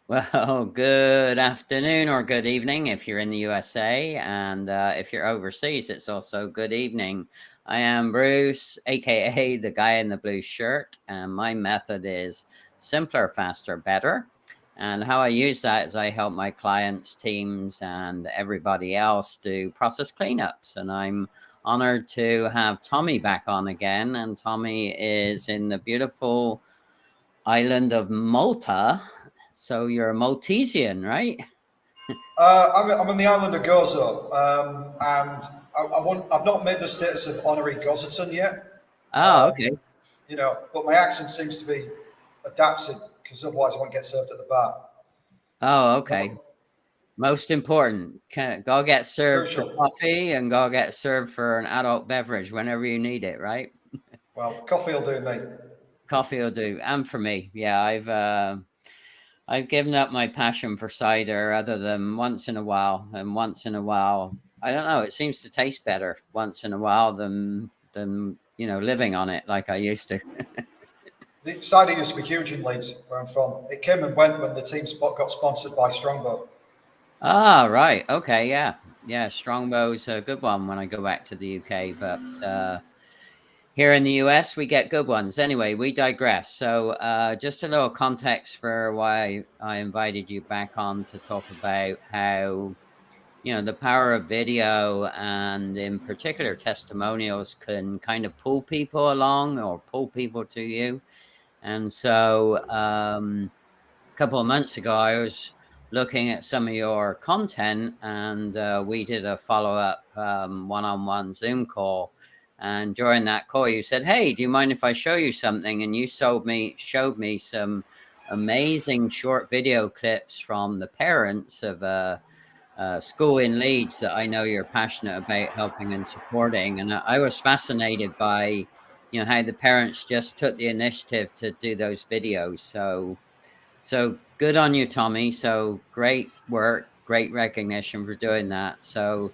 Well, good afternoon or good evening if you're in the USA, and if you're overseas, it's also good evening. I am Bruce, aka the guy in the blue shirt, and my method is simpler, faster, better. And how I use that is I help my clients, teams, and everybody else do process cleanups. And I'm honored to have Tommi back on again. And Tommi is in the beautiful island of Malta. So you're a Maltesian, right? I'm on the island of Gozo, and I've not made the status of honorary Goziton yet. Oh, Um, okay. but my accent seems to be adapted because otherwise I won't get served at the bar. Oh, okay. No, Most important, go get served for crucial. coffee and go get served for an adult beverage whenever you need it, right? Well, coffee will do me. Coffee will do. And for me, yeah, I've given up my passion for cider other than once in a while. And once in a while, I don't know, it seems to taste better once in a while than living on it like I used to. The cider used to be huge in Leeds, where I'm from. It came and went when the team spot got sponsored by Strongbow. Ah, right. Okay, yeah. Yeah, Strongbow's a good one when I go back to the UK, but here in the US we get good ones. Anyway, we digress. So just a little context for why I invited you back on to talk about how, the power of video and in particular testimonials can kind of pull people along or pull people to you. And so a couple of months ago, I was looking at some of your content, and we did a follow-up one-on-one Zoom call. And during that call, you said, "Hey, do you mind if I show you something?" And you showed me some amazing short video clips from the parents of a school in Leeds that I know you're passionate about helping and supporting. And I was fascinated by, how the parents just took the initiative to do those videos. So good on you, Tommi. So great work, great recognition for doing that. So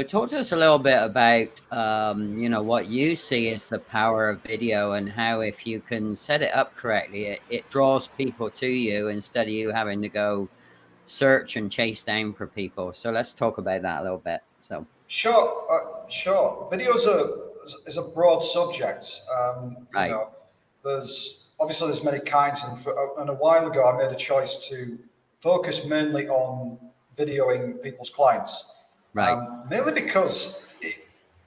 talk to us a little bit about, what you see as the power of video and how if you can set it up correctly, it draws people to you instead of you having to go search and chase down for people. So let's talk about that a little bit. So, Sure. Is a broad subject. right. There's many kinds, and a while ago I made a choice to focus mainly on videoing people's clients, Right. mainly because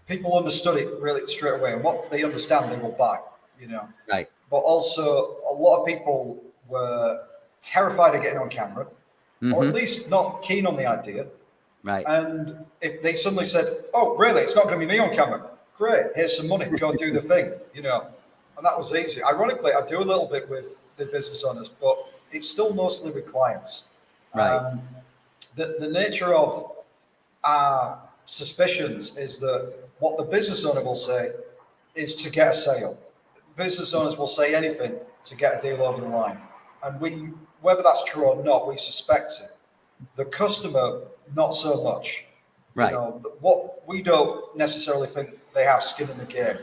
people understood it really straight away, and what they understand they will buy. You know, Right. but also a lot of people were terrified of getting on camera, or at Mm-hmm. least not keen on the idea. Right. And if they suddenly said, "Oh, really? It's not going to be me on camera. Great. Here's some money. Go do the thing." And that was easy. Ironically, I do a little bit with the business owners, but it's still mostly with clients. Right. Um, the nature of our suspicions is that what the business owner will say is to get a sale. Business owners will say anything to get a deal over the line, and whether that's true or not, we suspect it. The customer, not so much. Right. What we don't necessarily think they have skin in the game.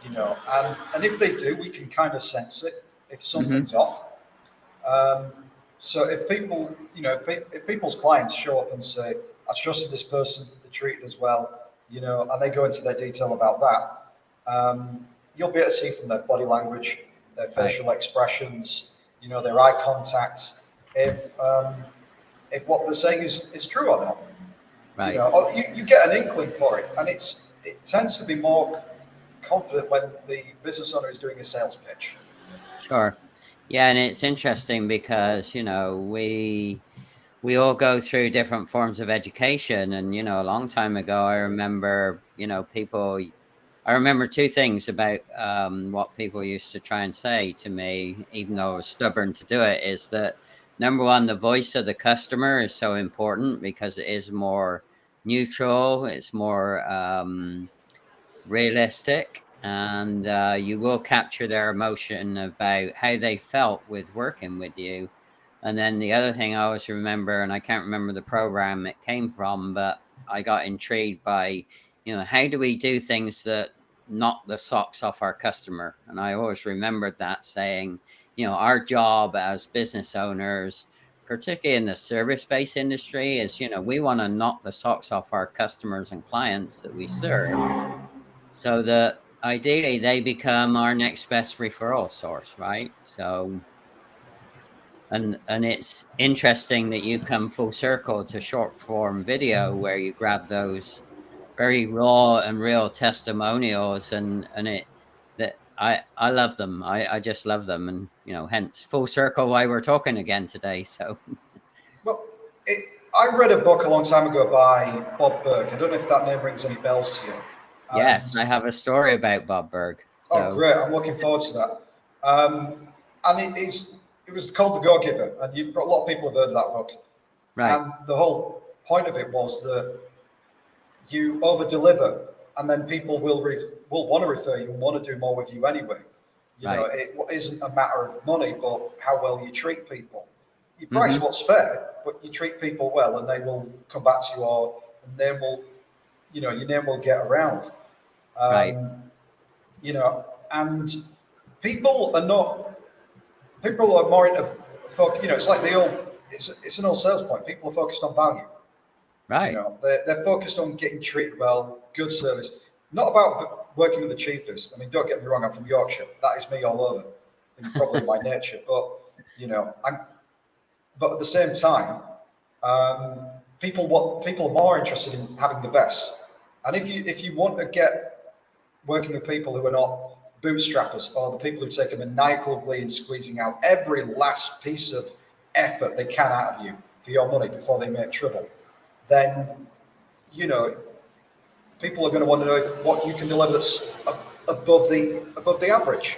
And if they do, we can kind of sense it if Mm-hmm. something's off. Um, so if people, if people's clients show up and say, "I trusted this person, they treated us well," and they go into their detail about that, you'll be able to see from their body language, their Right. facial expressions, their eye contact, if what they're saying is true or not. Right. Or you get an inkling for it, and it tends to be more confident when the business owner is doing a sales pitch. Sure. Yeah, and it's interesting because, we all go through different forms of education. And, a long time ago, I remember, I remember two things about what people used to try and say to me, even though I was stubborn to do it, is that number one, the voice of the customer is so important because it is more neutral, it's more realistic, and you will capture their emotion about how they felt with working with you. And then the other thing I always remember, and I can't remember the program it came from, but I got intrigued by, how do we do things that knock the socks off our customer? And I always remembered that saying, our job as business owners, particularly in the service-based industry, is, we want to knock the socks off our customers and clients that we serve, so that ideally they become our next best referral source, right? So, and it's interesting that you come full circle to short form video, where you grab those very raw and real testimonials, and it that I love them. I just love them, and hence full circle why we're talking again today. So Well, I read a book a long time ago by Bob Berg. I don't know if that name rings any bells to you. yes, I have a story about Bob Berg. So. Oh, great! I'm looking forward to that. And it was called The Go-Giver, and a lot of people have heard of that book. Right. And the whole point of it was that you over deliver, and then people will want to refer you and want to do more with you anyway. It isn't a matter of money, but how well you treat people. You price what's fair, but you treat people well, and they will come back to you, and then your name will get around. Right. And people are more into it's like it's an old sales point. People are focused on value. Right. They're focused on getting treated well, good service, not about working with the cheapest. I mean, don't get me wrong, I'm from Yorkshire. That is me all over, and probably my nature. But but at the same time, people are more interested in having the best. And if you want to get working with people who are not bootstrappers, or the people who take a maniacal glee in squeezing out every last piece of effort they can out of you for your money before they make trouble, then people are going to want to know what you can deliver that's above the average.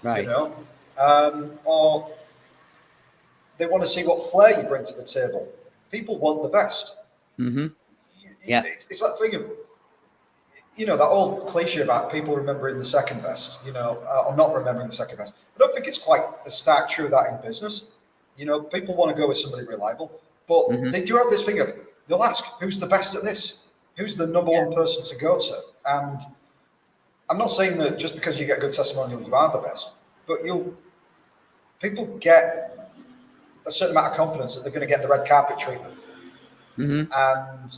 Right. Or they want to see what flair you bring to the table. People want the best. Yeah. It's that thing of that old cliche about people remembering the second best, or not remembering the second best. I don't think it's quite as stark true of that in business. People want to go with somebody reliable, but they do have this thing of, they'll ask, who's the best at this? Who's the number one person to go to? And I'm not saying that just because you get a good testimonial, you are the best, but people get a certain amount of confidence that they're going to get the red carpet treatment. And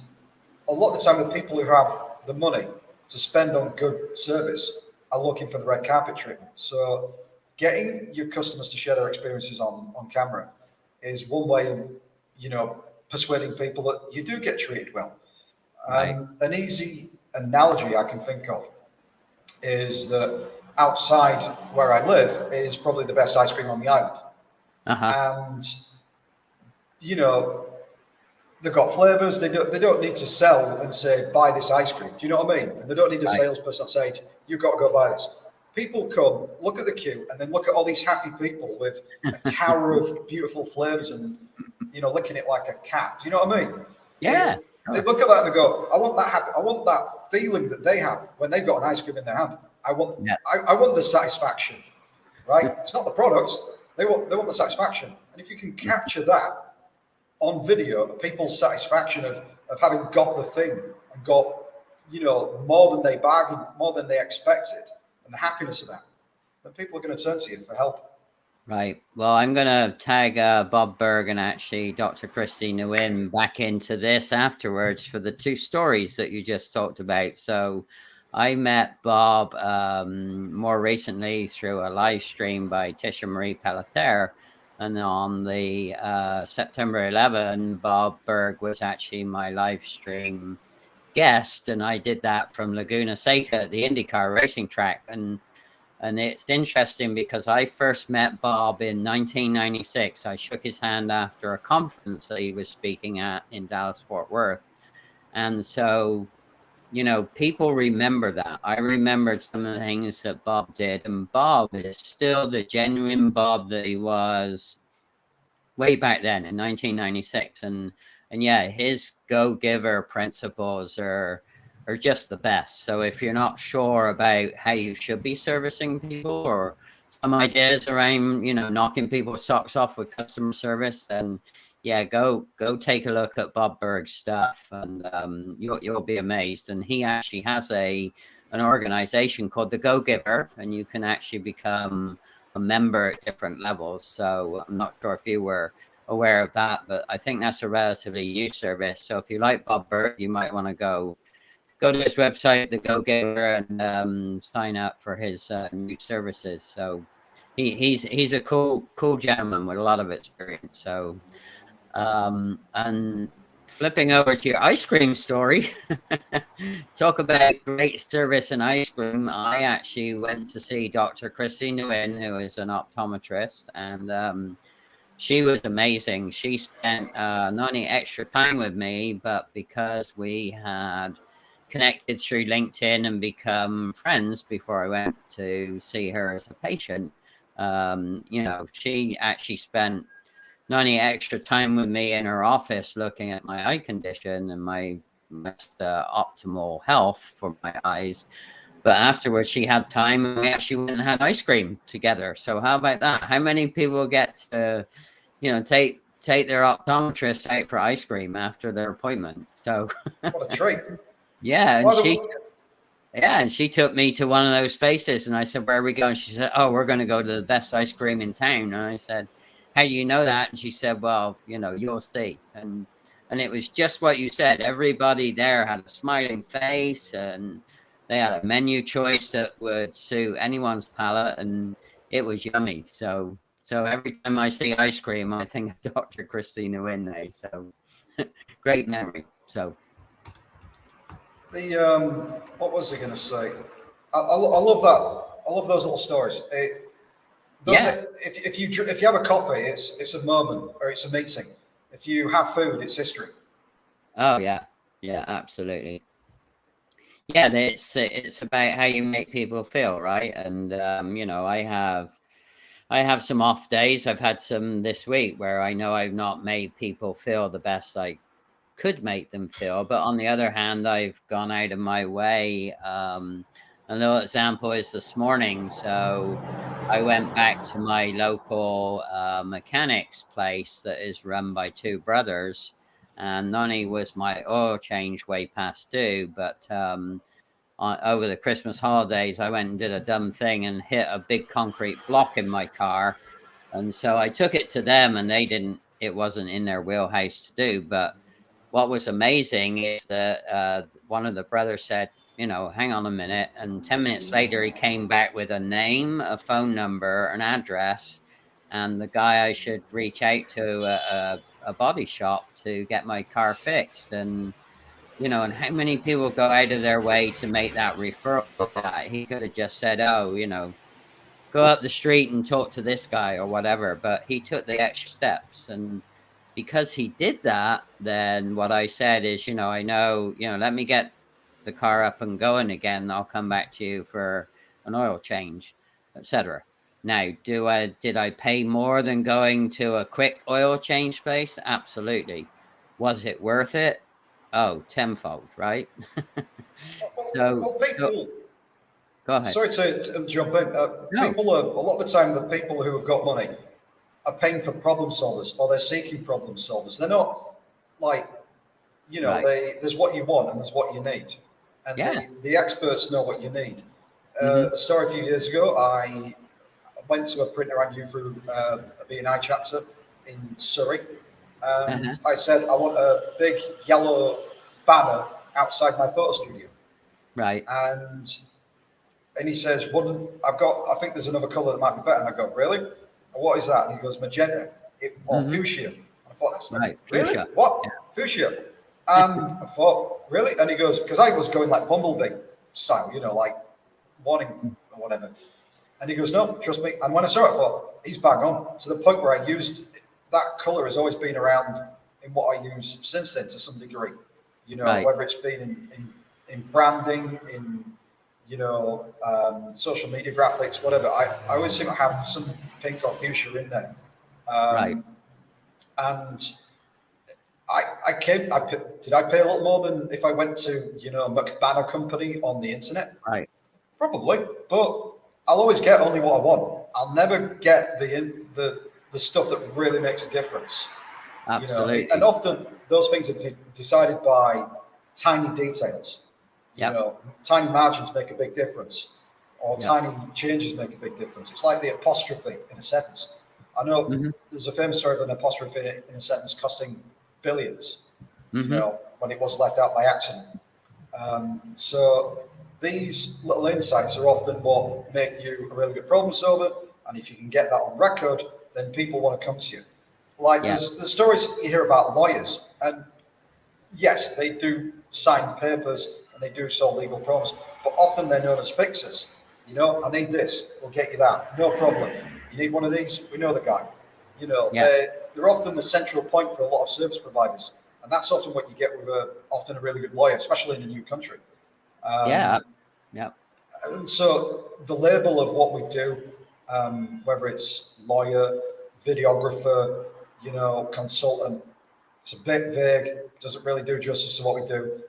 a lot of the time, the people who have the money to spend on good service are looking for the red carpet treatment. So getting your customers to share their experiences on camera is one way of, persuading people that you do get treated well. An easy analogy I can think of is that outside where I live is probably the best ice cream on the island. And, they've got flavors. They don't need to sell and say, buy this ice cream. Do you know what I mean? And they don't need a salesperson say, you've got to go buy this. People come, look at the queue, and then look at all these happy people with a tower of beautiful flavors and, licking it like a cat. Do you know what I mean? Yeah. They look at that and they go, I want that happy. I want that feeling that they have when they've got an ice cream in their hand. I want the satisfaction, right? It's not the products. They want the satisfaction. And if you can capture that on video, people's satisfaction of having got the thing and got, more than they bargained, more than they expected, and the happiness of that, then people are going to turn to you for help. Right. Well, I'm going to tag Bob Berg and actually Dr. Christy Nguyen back into this afterwards for the two stories that you just talked about. So I met Bob more recently through a live stream by Tisha Marie Pelletier. And on the September 11, Bob Berg was actually my live stream guest. And I did that from Laguna Seca at the IndyCar racing track. And it's interesting because I first met Bob in 1996. I shook his hand after a conference that he was speaking at in Dallas-Fort Worth. And so, people remember that. I remembered some of the things that Bob did. And Bob is still the genuine Bob that he was way back then in 1996. And yeah, his go-giver principles are just the best. So if you're not sure about how you should be servicing people, or some ideas around, knocking people's socks off with customer service, then yeah, go take a look at Bob Berg's stuff, and you'll be amazed. And he actually has an organization called the Go-Giver, and you can actually become a member at different levels. So I'm not sure if you were aware of that, but I think that's a relatively new service. So if you like Bob Burt, you might want to go to his website, the Go Giver, and sign up for his new services. So he's a cool gentleman with a lot of experience. So and flipping over to your ice cream story, talk about great service in ice cream. I actually went to see Dr. Christine Nguyen, who is an optometrist, and she was amazing. She spent not only extra time with me, but because we had connected through LinkedIn and become friends before I went to see her as a patient, you know, she actually spent not only extra time with me in her office looking at my eye condition and my optimal health for my eyes, but afterwards she had time and we actually went and had ice cream together. So how about that? How many people get to, you know, take their optometrist out for ice cream after their appointment? So what a treat. Yeah, and she took me to one of those spaces, and I said, "Where are we going?" She said, "Oh, we're going to go to the best ice cream in town." And I said, "How do you know that?" And she said, "Well, you know, you'll see." And it was just what you said. Everybody there had a smiling face, and they had a menu choice that would suit anyone's palate, and it was yummy. So every time I see ice cream, I think of Dr. Christine Nguyen. So great memory. So. What was I going to say? I love that. I love those little stories. If you have a coffee, it's a moment or it's a meeting. If you have food, it's history. Oh yeah, absolutely. Yeah, it's about how you make people feel, right? And you know, I have some off days. I've had some this week where I know I've not made people feel the best I could make them feel, but on the other hand, I've gone out of my way. A little example is this morning. So I went back to my local mechanics place that is run by two brothers, and not only was my oil change way past due, but over the Christmas holidays, I went and did a dumb thing and hit a big concrete block in my car. And so I took it to them, and it wasn't in their wheelhouse to do, but what was amazing is that one of the brothers said, you know, hang on a minute. And 10 minutes later, he came back with a name, a phone number, an address, and the guy I should reach out to a body shop to get my car fixed. And, you know, and how many people go out of their way to make that referral? That he could have just said, oh, you know, go up the street and talk to this guy or whatever. But he took the extra steps, and because he did that, then what I said is, you know, I know, you know, let me get the car up and going again. I'll come back to you for an oil change, etc. Now, did I pay more than going to a quick oil change place? Absolutely. Was it worth it? Oh, tenfold, right? Well, people. Go ahead. Sorry to jump in. No. People are, a lot of the time, the people who have got money are paying for problem solvers, or they're seeking problem solvers. They're not like, you know, Right. there's what you want and there's what you need. And the experts know what you need. A story a few years ago, I went to a printer I knew through a B&I chapter in Surrey. And I said, I want a big yellow banner outside my photo studio. Right. And he says, I think there's another color that might be better. And I go, really? And what is that? And he goes, magenta or fuchsia. And I thought, that's right. Really? Fuchsia. What? Yeah. Fuchsia. And I thought, really? And he goes, because I was going like Bumblebee style, you know, like warning or whatever. And he goes, no, trust me. And when I saw it, I thought, he's bang on. To the point where I used that color has always been around in what I use since then to some degree. You know, whether it's been in branding, in, you know, social media graphics, whatever. I always seem to have some pink or fuchsia in there. And did I pay a little more than if I went to, you know, McBanner Company on the internet? Right. Probably, but I'll always get only what I want. I'll never get the stuff that really makes a difference. Absolutely. You know? And often those things are decided by tiny details. You know, tiny margins make a big difference, or tiny changes make a big difference. It's like the apostrophe in a sentence. I know Mm-hmm. there's a famous story of an apostrophe in a sentence costing billions, Mm-hmm. when it was left out by accident. So these little insights are often what make you a really good problem solver. And if you can get that on record, then people want to come to you. Like Yeah. there's stories you hear about lawyers, and yes, they do sign papers and they do solve legal problems, but often they're known as fixers. I need this, we'll get you that, no problem. You need one of these, we know the guy. Yeah. They're often the central point for a lot of service providers, and that's often what you get with often a really good lawyer, especially in a new country. Yeah. Yeah. And so the label of what we do, whether it's lawyer, videographer, consultant, it's a bit vague, doesn't really do justice to what we do.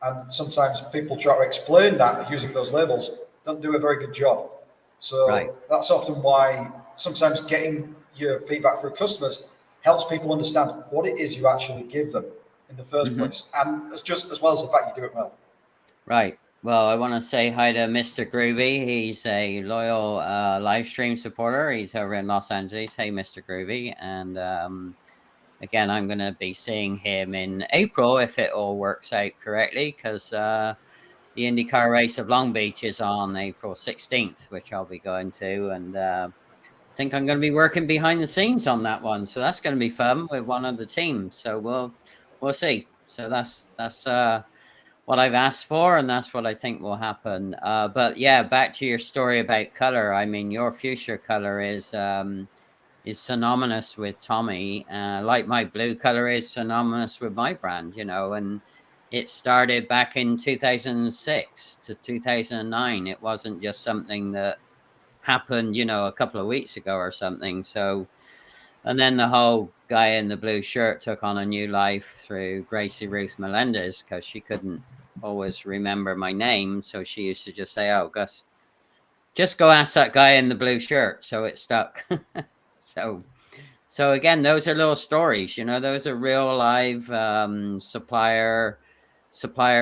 And sometimes people try to explain that using those labels, don't do a very good job. So Right. that's often why sometimes getting your feedback through customers helps people understand what it is you actually give them in the first Mm-hmm. place. And it's just as well as the fact you do it well. Right. Well, I want to say hi to Mr. Groovy. He's a loyal live stream supporter. He's over in Los Angeles. Hey, Mr. Groovy. And again, I'm going to be seeing him in April if it all works out correctly, because the IndyCar race of Long Beach is on April 16th, which I'll be going to. And I think I'm going to be working behind the scenes on that one. So that's going to be fun with one of the teams. So we'll see. So that's what I've asked for, and that's what I think will happen. But yeah, back to your story about color. I mean, your fuchsia color is synonymous with Tommi, like my blue color is synonymous with my brand, and it started back in 2006 to 2009. It wasn't just something that happened, a couple of weeks ago or something. So, and then the whole guy in the blue shirt took on a new life through Gracie Ruth Melendez, because she couldn't always remember my name. So she used to just say, "Oh, Gus, just go ask that guy in the blue shirt." So it stuck. So again, those are little stories, those are real live supplier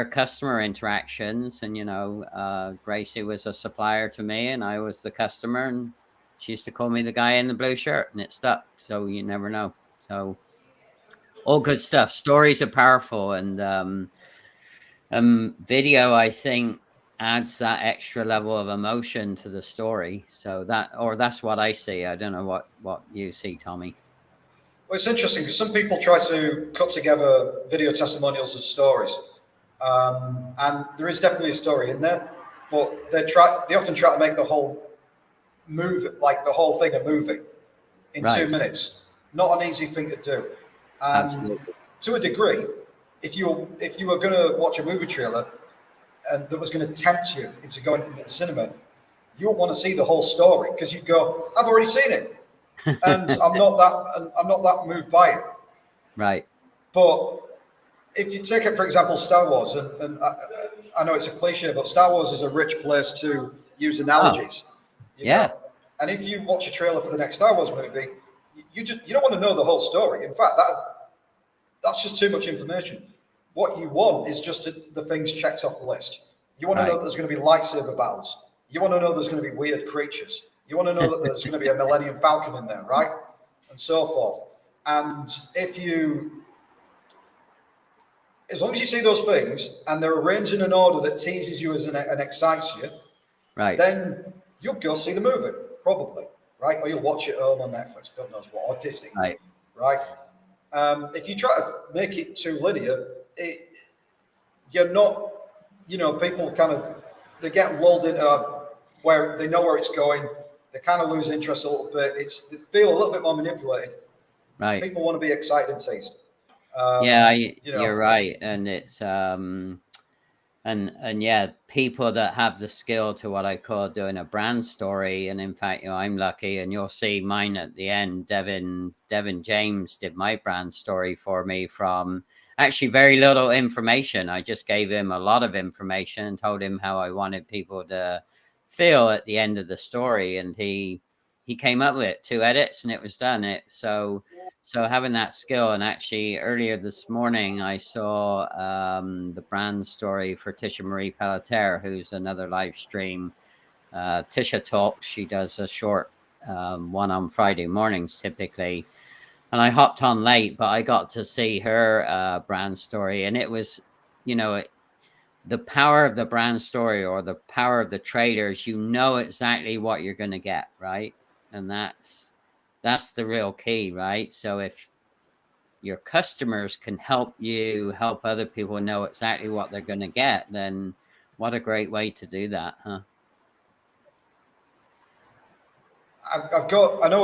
customer interactions. And, Gracie was a supplier to me and I was the customer, and she used to call me the guy in the blue shirt, and it stuck. So you never know. So all good stuff. Stories are powerful, and video, I think, adds that extra level of emotion to the story. So that's what I see. I don't know what you see, Tommi. Well, it's interesting because some people try to cut together video testimonials as stories, and there is definitely a story in there, but they often try to make the whole the whole thing a movie in Right. 2 minutes. Not an easy thing to do. Absolutely. To a degree, if you were going to watch a movie trailer and that was going to tempt you into going into the cinema, you wouldn't want to see the whole story because you'd go, "I've already seen it, and I'm not that moved by it." Right. But if you take it, for example, Star Wars, and I know it's a cliche, but Star Wars is a rich place to use analogies. Yeah. And if you watch a trailer for the next Star Wars movie, you don't want to know the whole story. In fact, that's just too much information. What you want is just the things checked off the list. You want to know that there's going to be lightsaber battles. You want to know there's going to be weird creatures. You want to know that there's going to be a Millennium Falcon in there, right? And so forth. And as long as you see those things and they're arranged in an order that teases you and excites you, right, then you'll go see the movie, probably, right? Or you'll watch it at home on Netflix, God knows what, or Disney, right? If you try to make it too linear, you're not, people they get lulled into where they know where it's going. They kind of lose interest a little bit. They feel a little bit more manipulated. Right. People want to be excited and teased. You're right. And it's, and yeah, people that have the skill to what I call doing a brand story. And in fact, I'm lucky, and you'll see mine at the end. Devin James did my brand story for me from actually very little information. I just gave him a lot of information and told him how I wanted people to feel at the end of the story. And he came up with 2 edits and it was done. So having that skill. And actually earlier this morning, I saw the brand story for Tisha Marie Pelletier, who's another live stream. Tisha Talks. She does a short one on Friday mornings typically. And I hopped on late, but I got to see her brand story. And it was, you know, the power of the brand story or the power of the traders, you know exactly what you're going to get, right? And that's the real key, right? So if your customers can help you help other people know exactly what they're going to get, then what a great way to do that, huh? I know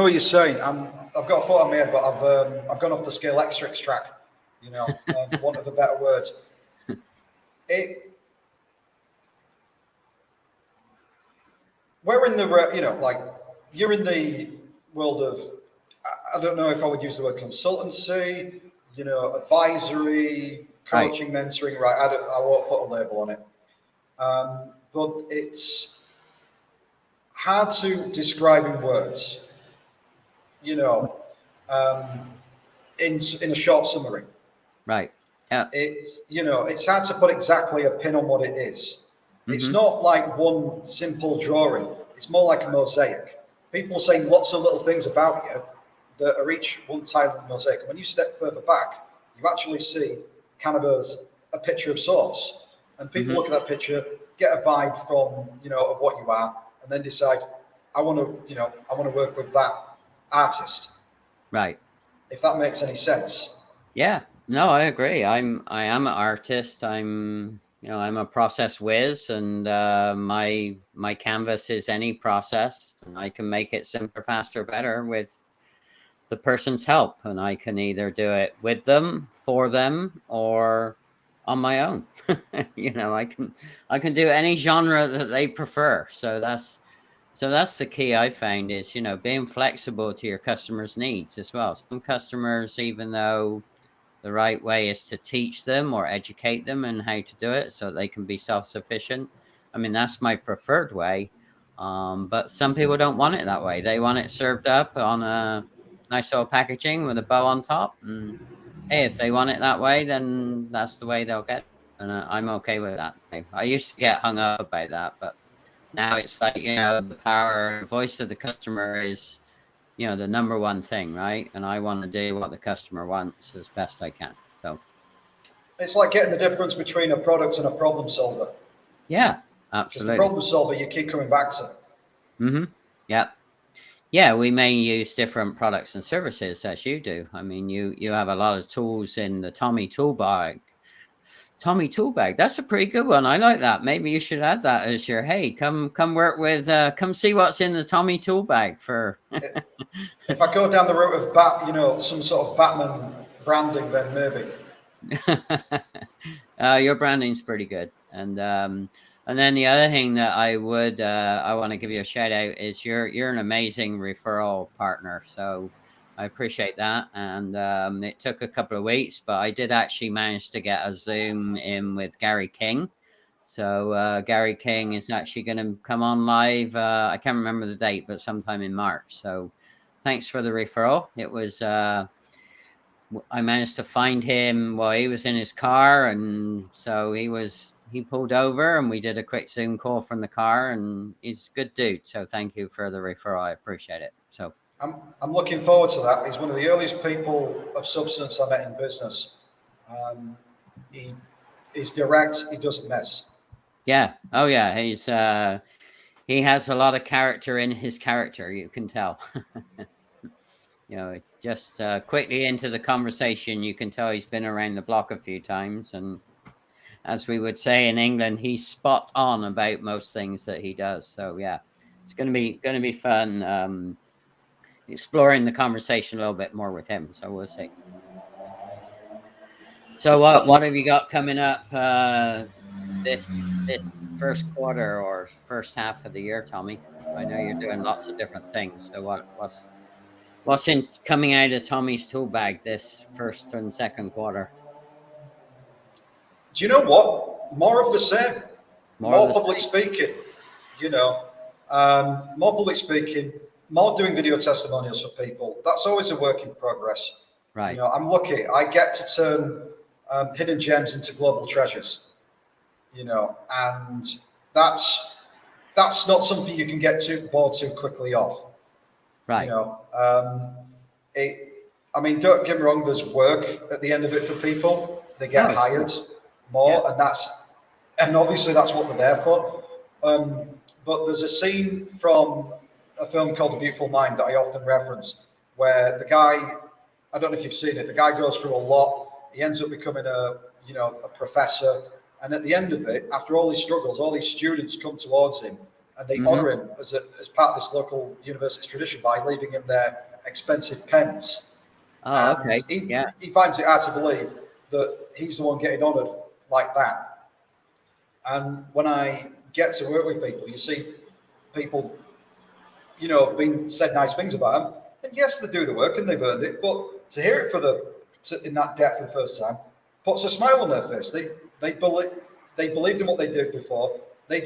what you're saying. I've got a thought in my head, but I've gone off the skill-extrix track, you know, for want of a better word. We're in the, you know, like, you're in the world of, I don't know if I would use the word consultancy, you know, advisory, coaching, right, mentoring, right? I won't put a label on it. But it's hard to describe in words, you know, in a short summary. Right. Yeah. It's, you know, it's hard to put exactly a pin on what it is. It's not like one simple drawing. It's more like a mosaic. People say lots of little things about you that are each one tile in the mosaic. When you step further back, you actually see kind of a picture of sorts. And people look at that picture, get a vibe from, you know, of what you are, and then decide, I want to work with that artist. Right. If that makes any sense. Yeah. No, I agree. I am an artist. I'm a process whiz, and my canvas is any process, and I can make it simpler, faster, better with the person's help. And I can either do it with them, for them, or on my own. You know, I can do any genre that they prefer. So that's the key I found is, you know, being flexible to your customers' needs as well. Some customers, even though the right way is to teach them or educate them and how to do it so they can be self-sufficient. I mean, that's my preferred way. But some people don't want it that way. They want it served up on a nice little packaging with a bow on top. And hey, if they want it that way, then that's the way they'll get it. And I'm okay with that. I used to get hung up about that, but now it's like, you know, the power, voice of the customer is, you know, the number one thing, right? And I want to do what the customer wants as best I can. So it's like getting the difference between a product and a problem solver. Yeah, absolutely. The problem solver you keep coming back to. Yeah. Yeah, we may use different products and services as you do. I mean, you have a lot of tools in the Tommi tool bag. Tommi tool bag. That's a pretty good one. I like that. Maybe you should add that as your, hey, come work with, come see what's in the Tommi tool bag for. If I go down the route of some sort of Batman branding, then maybe. Your branding's pretty good. And then the other thing that I want to give you a shout out is you're an amazing referral partner. So I appreciate that. And it took a couple of weeks, but I did actually manage to get a Zoom in with Gary King. So Gary King is actually going to come on live. I can't remember the date, but sometime in March. So thanks for the referral. It was, I managed to find him while he was in his car. And so he pulled over and we did a quick Zoom call from the car, and he's a good dude. So thank you for the referral. I appreciate it. So I'm looking forward to that. He's one of the earliest people of substance I met in business. He's direct. He doesn't mess. Yeah. Oh yeah. He has a lot of character in his character. You can tell. You know, just quickly into the conversation, you can tell he's been around the block a few times, and as we would say in England, he's spot on about most things that he does. So yeah, it's going to be fun exploring the conversation a little bit more with him. So we'll see. So what have you got coming up this first quarter or first half of the year, Tommi? I know you're doing lots of different things. So what's coming out of Tommy's tool bag this first and second quarter? Do you know what? More of the same. More public speaking, you know, more public speaking, more doing video testimonials for people. That's always a work in progress. Right. You know, I'm lucky. I get to turn hidden gems into global treasures, you know, and that's not something you can get too bored too quickly of. Right. You know, I mean, don't get me wrong. There's work at the end of it for people. They get hired more, and obviously that's what they're there for. But there's a scene from a film called A Beautiful Mind that I often reference, where the guy, I don't know if you've seen it, the guy goes through a lot. He ends up becoming a professor. And at the end of it, after all his struggles, all these students come towards him and they honor him as part of this local university's tradition by leaving him their expensive pens. Oh, And okay. he finds it hard to believe that he's the one getting honored like that. And when I get to work with people, you see people, you know, being said nice things about them. And yes, they do the work and they've earned it, but to hear it in that depth for the first time puts a smile on their face. They believed in what they did before. They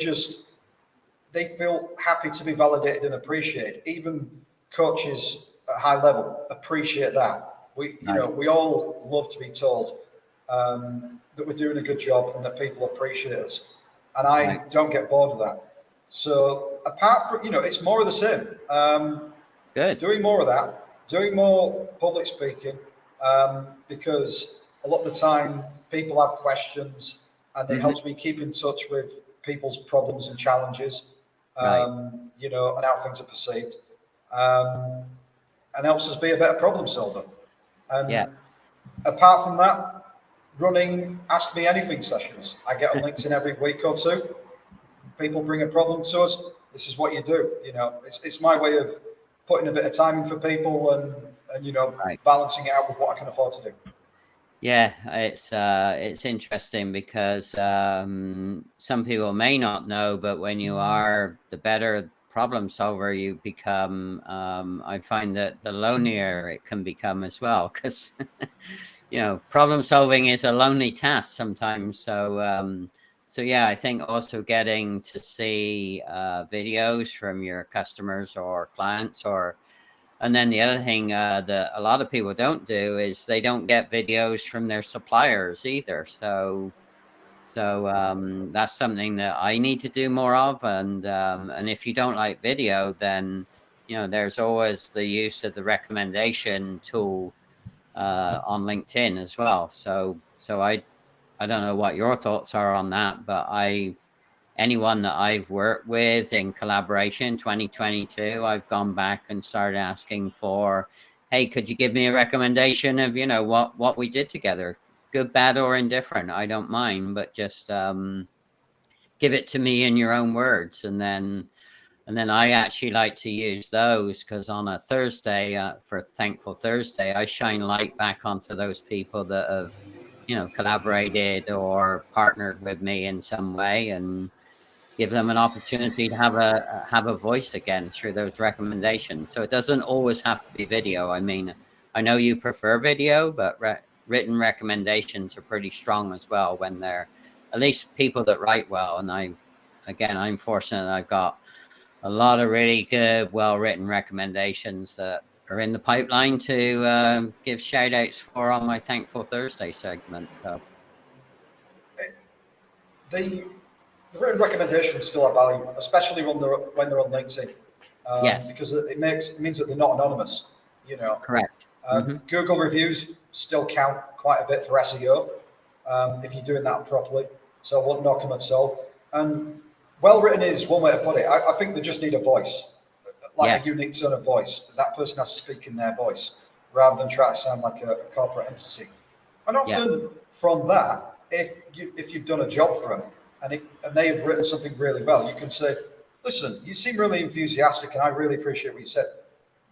feel happy to be validated and appreciated. Even coaches at high level appreciate that. We all love to be told that we're doing a good job and that people appreciate us. And I don't get bored of that. So apart from, it's more of the same. Good. Doing more of that, doing more public speaking, because a lot of the time people have questions and it helps me keep in touch with people's problems and challenges, and how things are perceived, and helps us be a better problem solver. And apart from that, running Ask Me Anything sessions. I get on LinkedIn every week or two. People bring a problem to us. This is what you do. It's my way of putting a bit of time in for people and balancing it out with what I can afford to do. Yeah, it's interesting because some people may not know, but when you are the better problem solver you become, I find that the lonelier it can become as well, because problem solving is a lonely task sometimes. So yeah, I think also getting to see videos from your customers or clients, and then the other thing that a lot of people don't do is they don't get videos from their suppliers either. So that's something that I need to do more of. And if you don't like video, then there's always the use of the recommendation tool on LinkedIn as well. So I don't know what your thoughts are on that, but anyone that I've worked with in collaboration 2022, I've gone back and started asking for, hey, could you give me a recommendation of, what we did together, good, bad, or indifferent? I don't mind, but just give it to me in your own words. And then I actually like to use those because on a Thursday, for Thankful Thursday, I shine light back onto those people that have, collaborated or partnered with me in some way, and give them an opportunity to have a voice again through those recommendations. So it doesn't always have to be video. I mean, I know you prefer video, but written recommendations are pretty strong as well when they're at least people that write well. And I'm fortunate that I've got a lot of really good, well-written recommendations that are in the pipeline to give shout outs for on my Thankful Thursday segment. So the written recommendations still have value, especially when they're on LinkedIn, yes, because it means that they're not anonymous. Correct. Google reviews still count quite a bit for SEO if you're doing that properly. So I won't knock them at all. And well written is one way to put it. I think they just need a voice, like a unique tone of voice. That person has to speak in their voice rather than try to sound like a corporate entity. And often from that, if you've done a job for them and they have written something really well, you can say, listen, you seem really enthusiastic and I really appreciate what you said.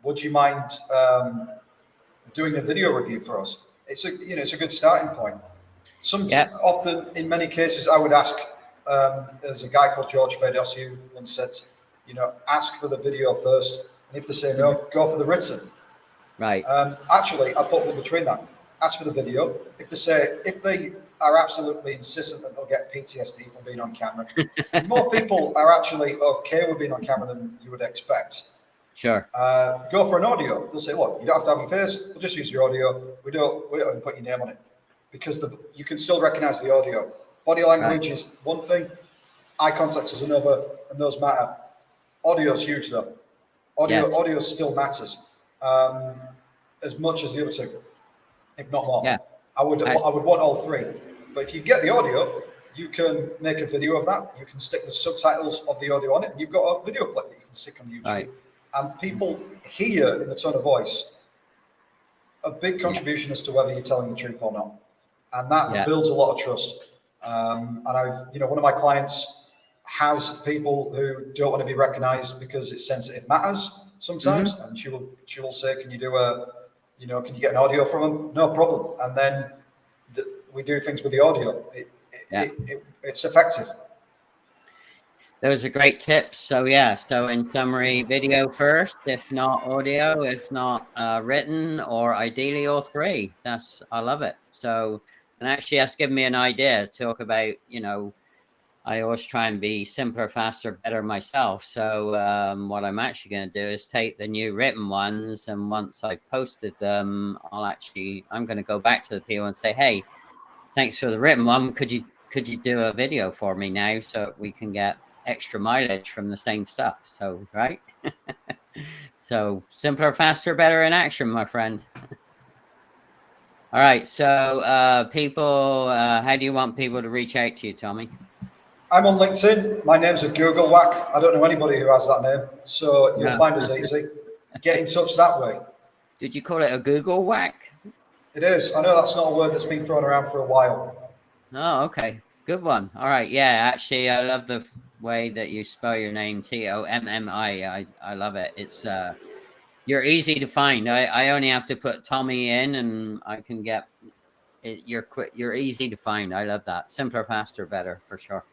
Would you mind doing a video review for us? It's a good starting point. Often, in many cases, I would ask, there's a guy called 𝐁𝐢𝐿 who once said, ask for the video first, and if they say no, go for the written. Right. Actually, I put one between that. Ask for the video. If they are absolutely insistent that they'll get PTSD from being on camera, more people are actually okay with being on camera than you would expect. Sure. Go for an audio. They'll say, look, you don't have to have your face. We'll just use your audio. We don't even put your name on it because you can still recognize the audio. Body language is one thing. Eye contact is another, and those matter. Audio is huge though. Audio still matters as much as the other two, if not more. Yeah. I would want all three. But if you get the audio, you can make a video of that. You can stick the subtitles of the audio on it, and you've got a video clip that you can stick on YouTube. Right. And people hear in the tone of voice a big contribution as to whether you're telling the truth or not. And that builds a lot of trust. And one of my clients has people who don't want to be recognized because it's sensitive matters sometimes. And she will say, can you can you get an audio from them? No problem. And then we do things with the audio. It's effective. Those are great tips. So so in summary, video first, if not audio, if not written, or ideally all three. I love it. So, and actually that's given me an idea to talk about, I always try and be simpler, faster, better myself. So what I'm actually going to do is take the new written ones, and once I've posted them, I'm going to go back to the people and say, hey, thanks for the written one. Could you do a video for me now so we can get extra mileage from the same stuff? So, right. So simpler, faster, better in action, my friend. All right. So people, how do you want people to reach out to you, Tommy? I'm on LinkedIn. My name's a Google whack. I don't know anybody who has that name. So you'll find us easy. Get in touch that way. Did you call it a Google whack? It is. I know that's not a word that's been thrown around for a while. Oh, okay. Good one. All right. Yeah, actually, I love the way that you spell your name, Tommi. I love it. It's you're easy to find. I only have to put Tommy in, and I can get it. You're easy to find. I love that. Simpler, faster, better, for sure.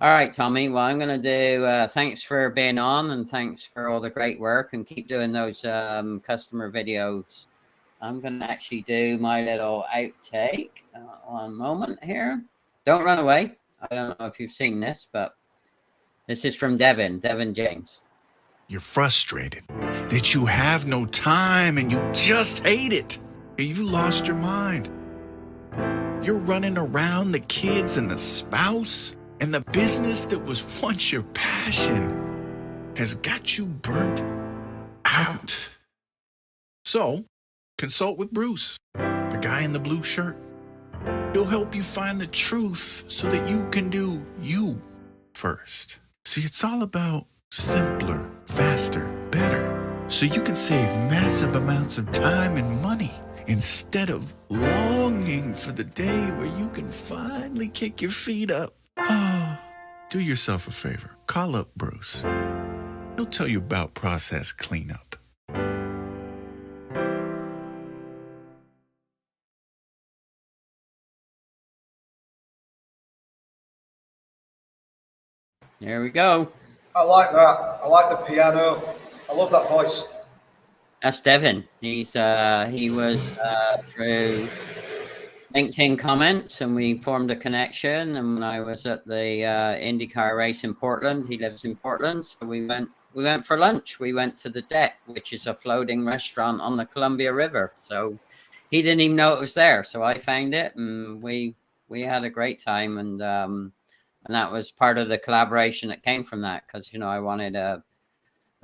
All right, Tommy. Well, I'm going to do thanks for being on, and thanks for all the great work, and keep doing those customer videos. I'm going to actually do my little outtake. One moment here. Don't run away. I don't know if you've seen this, but this is from Devin James. You're frustrated that you have no time and you just hate it. You lost your mind. You're running around the kids and the spouse, and the business that was once your passion has got you burnt out. So, consult with Bruce, the guy in the blue shirt. He'll help you find the truth so that you can do you first. See, it's all about simpler, faster, better, so you can save massive amounts of time and money instead of longing for the day where you can finally kick your feet up. Do yourself a favor. Call up Bruce. He'll tell you about process cleanup. There we go. I like that. I like the piano. I love that voice. That's Devin. He was through LinkedIn comments, and we formed a connection. And when I was at the IndyCar race in Portland, he lives in Portland, so we went for lunch. We went to the Deck, which is a floating restaurant on the Columbia River. So he didn't even know it was there. So I found it, and we had a great time. And that was part of the collaboration that came from that, because I wanted a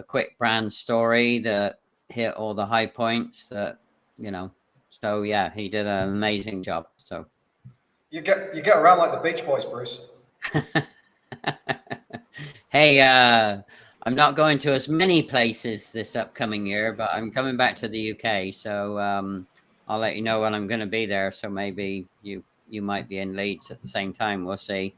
quick brand story that hit all the high points that So yeah, he did an amazing job. So you get around like the Beach Boys, Bruce. Hey, I'm not going to as many places this upcoming year, but I'm coming back to the UK. So I'll let you know when I'm going to be there. So maybe you might be in Leeds at the same time. We'll see.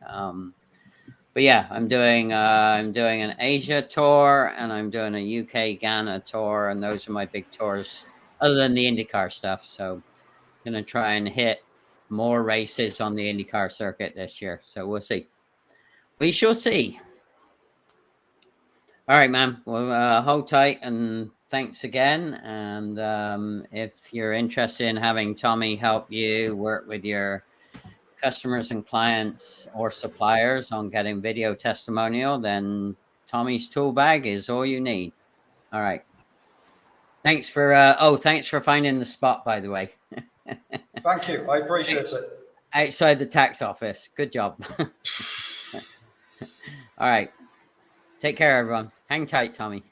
But yeah, I'm doing an Asia tour, and I'm doing a UK Ghana tour, and those are my big tours other than the IndyCar stuff. So I'm going to try and hit more races on the IndyCar circuit this year. So we'll see. We shall see. All right, man. Well, hold tight, and thanks again. And if you're interested in having Tommy help you work with your customers and clients or suppliers on getting video testimonial, then Tommy's tool bag is all you need. All right. Thanks for finding the spot, by the way. Thank you. I appreciate it. Outside the tax office. Good job. All right. Take care, everyone. Hang tight, Tommy.